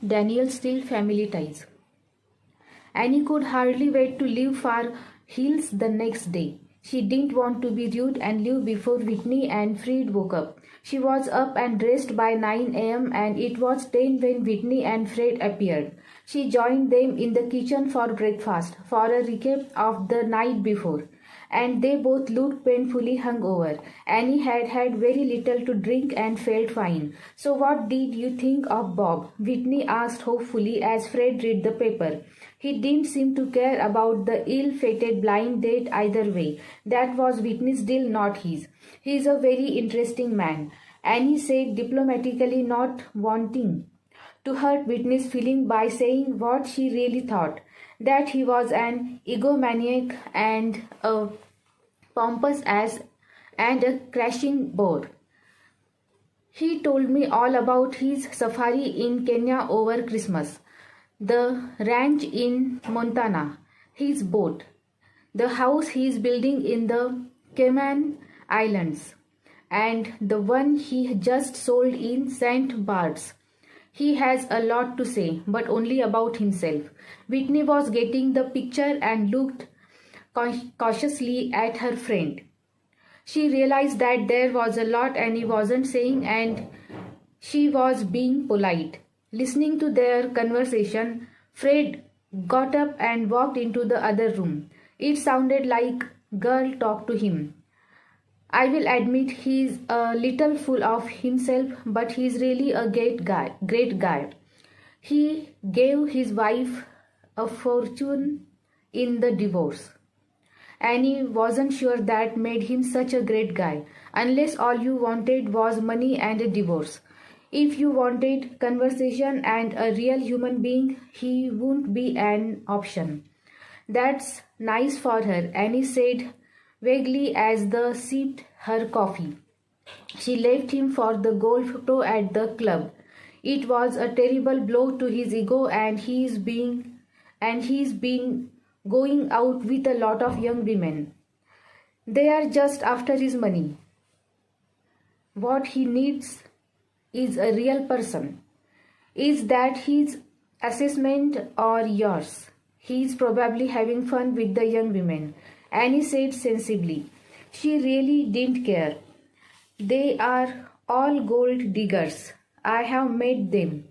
Daniel still family ties. Annie could hardly wait to leave for Hills the next day. She didn't want to be rude and leave before Whitney and Fred woke up. She was up and dressed by 9 a.m. and it was 10 when Whitney and Fred appeared. She joined them in the kitchen for breakfast for a recap of the night before. And they both looked painfully hungover. Annie had had very little to drink and felt fine. "So what did you think of Bob?" Whitney asked hopefully as Fred read the paper. He didn't seem to care about the ill-fated blind date either way. That was Whitney's deal, not his. "He's a very interesting man," Annie said diplomatically, not wanting to hurt Whitney's feeling by saying what she really thought, that he was an egomaniac and a pompous ass and a crashing bore. "He told me all about his safari in Kenya over Christmas, the ranch in Montana, his boat, the house he's building in the Cayman Islands, and the one he just sold in St. Bart's. He has a lot to say, but only about himself." Whitney was getting the picture and looked cautiously at her friend. She realized that there was a lot Annie wasn't saying and she was being polite. Listening to their conversation, Fred got up and walked into the other room. It sounded like girl talk to him. "I will admit he's a little full of himself, but he's really a great guy. He gave his wife a fortune in the divorce." Annie wasn't sure that made him such a great guy, unless all you wanted was money and a divorce. If you wanted conversation and a real human being, he wouldn't be an option. "That's nice for her," Annie said vaguely as they sipped her coffee. She left him for the golf pro at the club. It was a terrible blow to his ego, and he's been going out with a lot of young women. They are just after his money. What he needs is a real person. Is that his assessment or yours? He's probably having fun with the young women, Annie said sensibly. She really didn't care. They are all gold diggers. I have met them.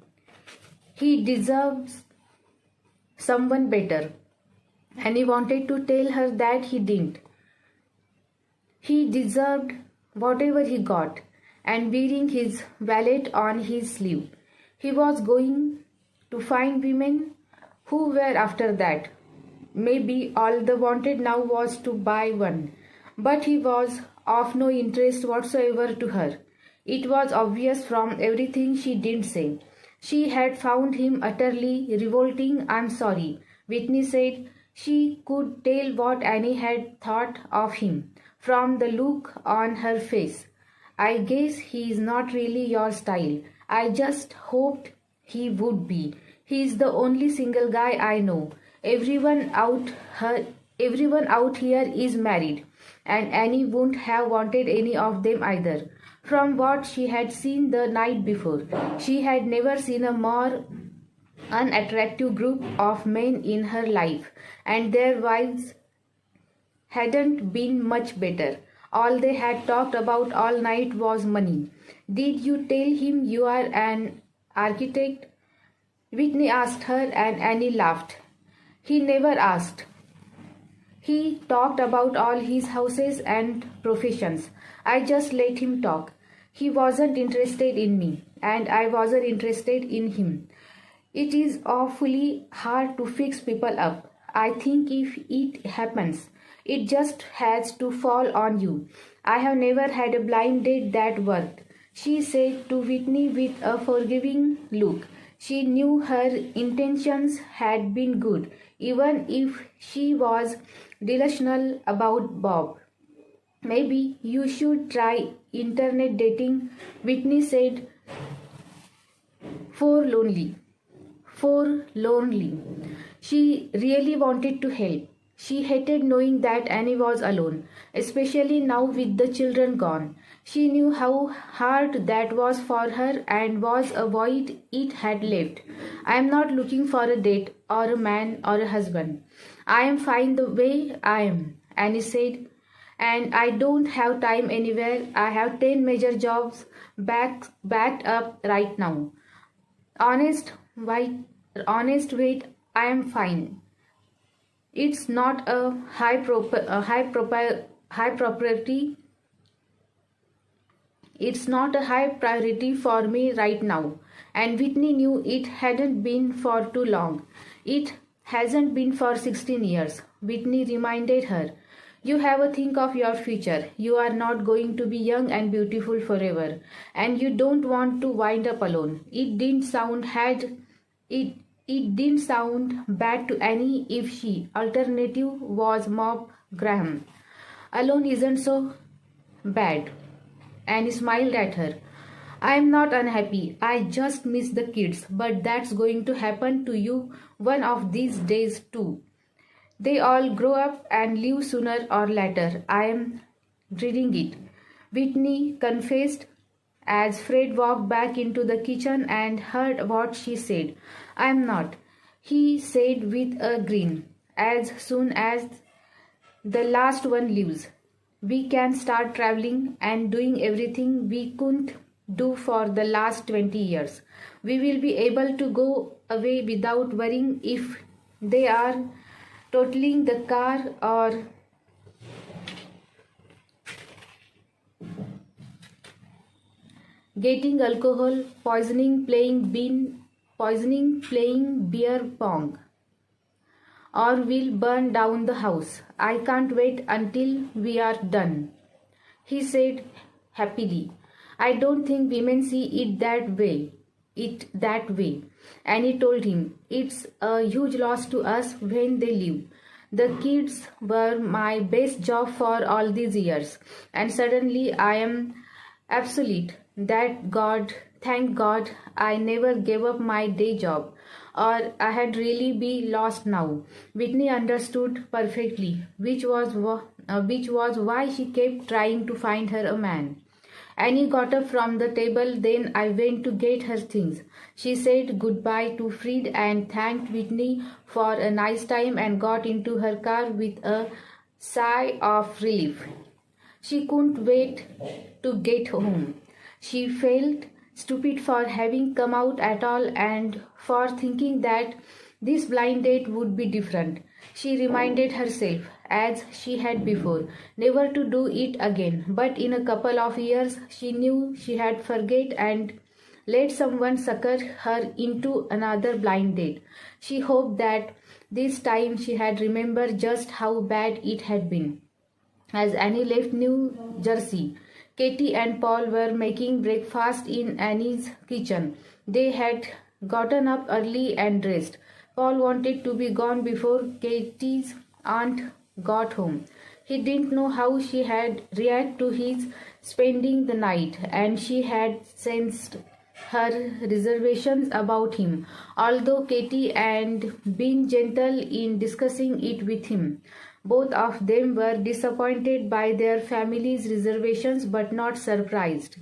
He deserves someone better. Annie wanted to tell her that he didn't. He deserved whatever he got, and wearing his wallet on his sleeve, he was going to find women who were after that. Maybe all they wanted now was to buy one, but he was of no interest whatsoever to her. It was obvious from everything she didn't say. She had found him utterly revolting. "I'm sorry," Whitney said. She could tell what Annie had thought of him from the look on her face. "I guess he is not really your style. I just hoped he would be. He's the only single guy I know. Everyone out here is married, and Annie wouldn't have wanted any of them either. From what she had seen the night before, she had never seen a more unattractive group of men in her life, and their wives hadn't been much better. All they had talked about all night was money." "Did you tell him you are an architect?" Whitney asked her, and Annie laughed. "He never asked. He talked about all his houses and professions. I just let him talk. He wasn't interested in me, and I wasn't interested in him. It is awfully hard to fix people up. I think if it happens, it just has to fall on you. I have never had a blind date that worked," she said to Whitney with a forgiving look. She knew her intentions had been good, even if she was delusional about Bob. "Maybe you should try internet dating," Whitney said forlornly. She really wanted to help. She hated knowing that Annie was alone, especially now with the children gone. She knew how hard that was for her and was a void it had left. I am not looking for a date or a man or a husband. I am fine the way I am, Annie said. And I don't have time anywhere. I have 10 major jobs backed up right now. Honest, why, honest, wait, I am fine. It's not a high property. It's not a high priority for me right now. And Whitney knew it hadn't been for too long. It hasn't been for 16 years. Whitney reminded her, you have a think of your future. You are not going to be young and beautiful forever. And you don't want to wind up alone. It didn't sound bad to Annie if she alternative was Mom Graham. Alone isn't so bad. Annie smiled at her. I am not unhappy. I just miss the kids, but that's going to happen to you one of these days too. They all grow up and leave sooner or later. I am dreading it, Whitney confessed as Fred walked back into the kitchen and heard what she said. I am not, he said with a grin. As soon as the last one leaves, we can start traveling and doing everything we couldn't do for the last 20 years. We will be able to go away without worrying if they are totaling the car or getting alcohol poisoning, playing beer pong, or we'll burn down the house. I can't wait until we are done, he said happily. I don't think women see it that way. Annie told him, it's a huge loss to us when they leave. The kids were my best job for all these years, and suddenly I am obsolete. Thank God, I never gave up my day job, or I had really be lost now. Whitney understood perfectly, which was why she kept trying to find her a man. Annie got up from the table. Then I went to get her things. She said goodbye to Fred and thanked Whitney for a nice time and got into her car with a sigh of relief. She couldn't wait to get home. She felt stupid for having come out at all and for thinking that this blind date would be different. She reminded herself, as she had before, never to do it again. But in a couple of years, she knew she had forget and let someone sucker her into another blind date. She hoped that this time she had remembered just how bad it had been. As Annie left New Jersey, Katie and Paul were making breakfast in Annie's kitchen. They had gotten up early and dressed. Paul wanted to be gone before Katie's aunt got home. He didn't know how she had reacted to his spending the night, and she had sensed her reservations about him, although Katie had been gentle in discussing it with him. Both of them were disappointed by their family's reservations but not surprised.